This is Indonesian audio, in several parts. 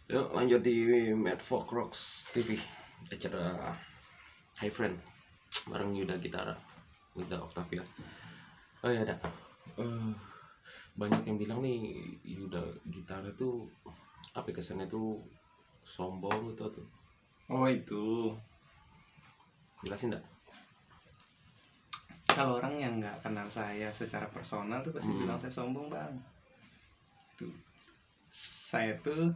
Yuk lanjut di Mad Folk Rocks TV acara Hi Friend bareng Yuda Gitara, Yuda Octavia. Oh ya ada banyak yang bilang nih Yuda Gitara tuh apa ya, kesannya tuh sombong gitu tuh. Oh itu, Jelasin enggak? kalau orang yang nggak kenal saya secara personal tuh pasti bilang saya sombong bang. Tuh, saya tuh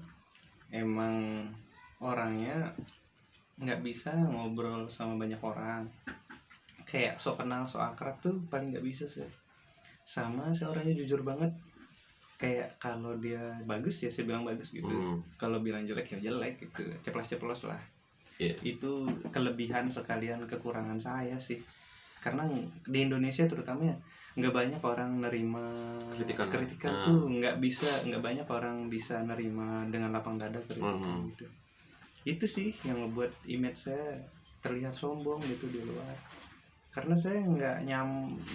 emang orangnya nggak bisa ngobrol sama banyak orang. Kayak so kenal, so akrab tuh paling nggak bisa sih. Sama saya orangnya jujur banget. Kayak kalau dia bagus ya saya bilang bagus gitu. Kalau bilang jelek ya jelek gitu. Ceplos-ceplos lah. Iya. Itu kelebihan sekalian kekurangan saya sih. Karena di Indonesia terutama ya nggak banyak orang nerima kritikan tuh, nggak banyak orang bisa nerima dengan lapang dada kritikan gitu. Itu sih yang ngebuat image saya terlihat sombong gitu di luar. Karena saya nggak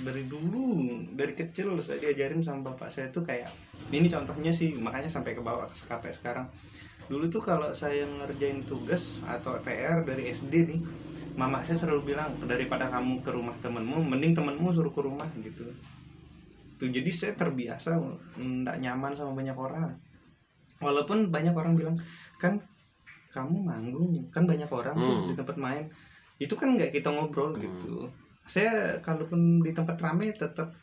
dari dulu, dari kecil saya diajarin sama bapak saya tuh kayak ini contohnya sih, makanya sampai ke bawah sampai sekarang. Dulu tuh kalau saya ngerjain tugas atau PR dari SD nih, mama saya selalu bilang daripada kamu ke rumah temenmu, mending temenmu suruh ke rumah gitu. Tuh jadi saya terbiasa nggak nyaman sama banyak orang. Walaupun banyak orang bilang kan kamu manggung, kan banyak orang tuh di tempat main. Itu kan nggak kita ngobrol gitu. Saya kalaupun di tempat ramai tetap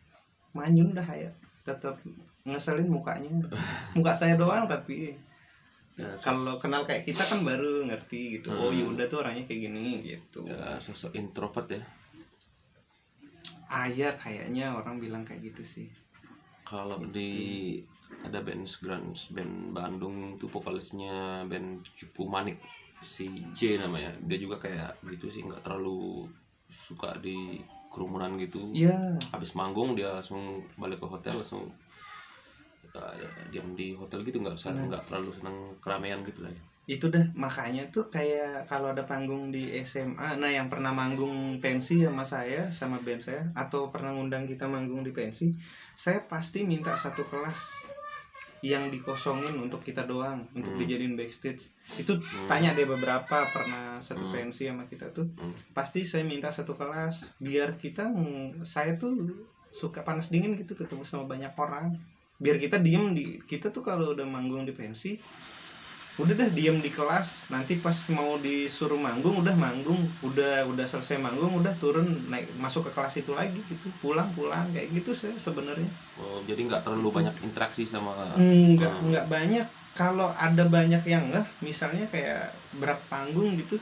manyun dah ya, tetap ngeselin mukanya. Muka saya doang tapi kalau kenal kayak kita kan baru ngerti gitu. Oh Yuda tuh orangnya kayak gini gitu. Ya, sosok introvert ya. Ya kayaknya orang bilang kayak gitu sih. Kalau di ada band grunge band Bandung tuh vokalisnya band Cupu Manik, si J namanya. Dia juga kayak gitu sih, nggak terlalu suka di kerumunan gitu. Iya. Habis manggung dia langsung balik ke hotel, langsung diam di hotel gitu, nggak terlalu senang keramaian gitu lah ya. Itu dah makanya tuh kayak kalau ada panggung di SMA, nah yang pernah manggung pensi sama saya sama band saya atau pernah ngundang kita manggung di pensi, saya pasti minta satu kelas yang dikosongin untuk kita doang, untuk dijadiin backstage. Itu tanya deh beberapa pernah satu pensi sama kita tuh, pasti saya minta satu kelas biar saya tuh suka panas dingin gitu ketemu sama banyak orang, biar kita diem kita tuh kalau udah manggung di pensi udah dah diem di kelas, nanti pas mau disuruh manggung udah selesai manggung udah turun naik masuk ke kelas itu lagi gitu, pulang kayak gitu saya sebenarnya. Oh, jadi nggak terlalu banyak interaksi sama nggak banyak. Kalau ada banyak yang misalnya kayak berat panggung gitu,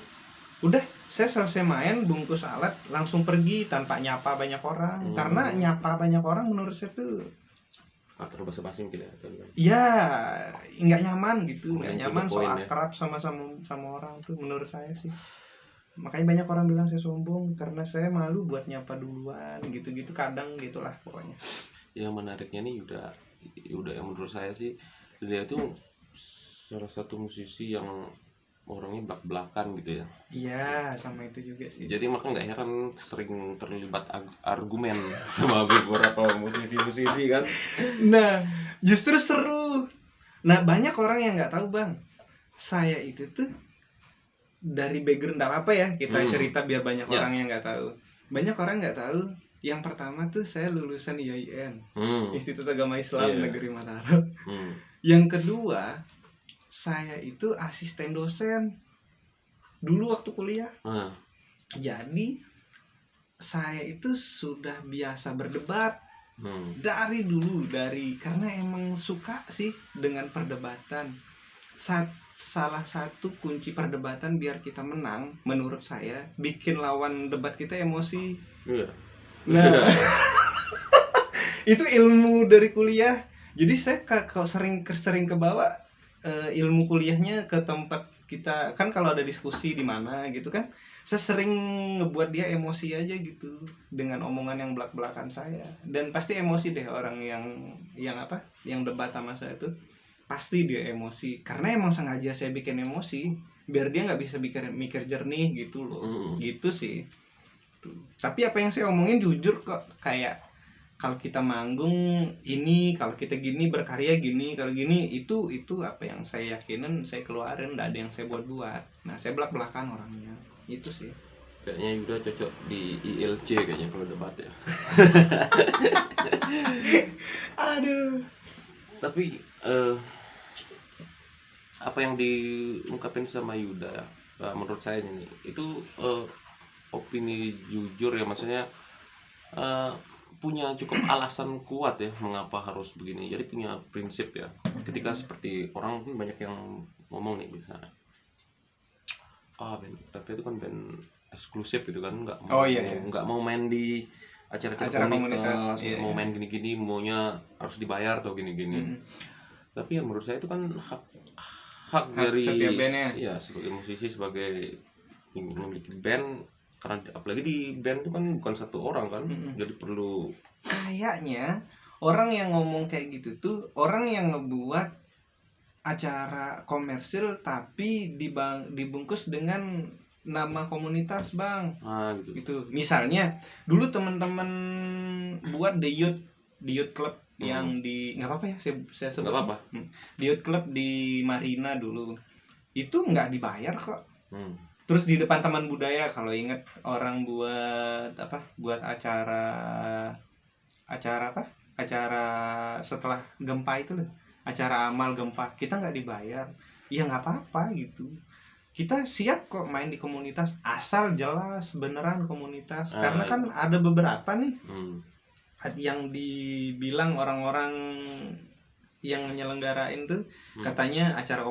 udah saya selesai main bungkus alat langsung pergi tanpa nyapa banyak orang. Karena nyapa banyak orang menurut saya tuh terlalu basa-basi mungkin ya. Iya, nggak nyaman gitu, nggak Mungkin nyaman juga so poin ya. akrab sama orang tuh menurut saya sih. Makanya banyak orang bilang saya sombong karena saya malu buat nyapa duluan gitu-gitu, kadang gitulah pokoknya. Yang menariknya nih udah yang menurut saya sih, dia itu salah satu musisi yang orangnya belak-belakan gitu ya. Iya, sama itu juga sih. Jadi maka nggak heran sering terlibat argumen sama beberapa musisi-musisi kan. Nah, justru seru. Nah, banyak orang yang nggak tahu bang, saya itu tuh dari background nggak apa ya kita cerita biar banyak orang yang nggak tahu. Banyak orang nggak tahu. Yang pertama tuh saya lulusan IAIN, Institut Agama Islam Negeri Mataram. Yang kedua, saya itu asisten dosen dulu waktu kuliah. Jadi saya itu sudah biasa berdebat dari dulu, karena emang suka sih dengan perdebatan. Salah satu kunci perdebatan biar kita menang menurut saya, bikin lawan debat kita emosi. Nah itu ilmu dari kuliah. Jadi saya kalau sering ke bawah ilmu kuliahnya ke tempat kita kan, kalau ada diskusi di mana gitu kan, saya sering ngebuat dia emosi aja gitu dengan omongan yang belak-belakan saya. Dan pasti emosi deh orang yang debat sama saya tuh, pasti dia emosi karena emang sengaja saya bikin emosi biar dia nggak bisa mikir jernih gitu loh. Gitu sih tuh. Tapi apa yang saya omongin jujur kok, kayak kalau kita manggung ini, kalau kita gini berkarya gini, kalau gini itu apa yang saya yakinin saya keluarin, nggak ada yang saya buat. Nah saya belak-belakan orangnya itu sih. Kayaknya Yuda cocok di ILC kayaknya kalau debat ya. Aduh. Tapi apa yang diungkapin sama Yuda ya, menurut saya ini itu opini jujur ya, maksudnya punya cukup alasan kuat ya mengapa harus begini, jadi punya prinsip ya. Ketika seperti orang pun banyak yang ngomong nih misalnya, band tapi itu kan band eksklusif gitu kan, nggak mau main di acara komunitas, mau main gini-gini, maunya harus dibayar atau gini-gini. Tapi ya menurut saya itu kan hak dari setiap bandnya. Ya sebagai musisi, sebagai memiliki band, karena apalagi di band itu kan bukan satu orang kan, jadi perlu. Kayaknya orang yang ngomong kayak gitu tuh orang yang ngebuat acara komersil tapi dibungkus dengan nama komunitas, Bang. Gitu. Misalnya dulu teman-teman buat The Youth Club yang di, nggak apa-apa ya saya sebut. Nggak apa-apa. The Youth Club di Marina dulu. Itu nggak dibayar kok. Terus di depan Taman Budaya, kalau inget orang buat apa? Buat acara setelah gempa itu loh. Acara amal gempa, kita nggak dibayar. Ya nggak apa-apa gitu. Kita siap kok main di komunitas asal jelas beneran komunitas. Karena kan ada beberapa nih yang dibilang orang-orang yang menyelenggarain tuh katanya acara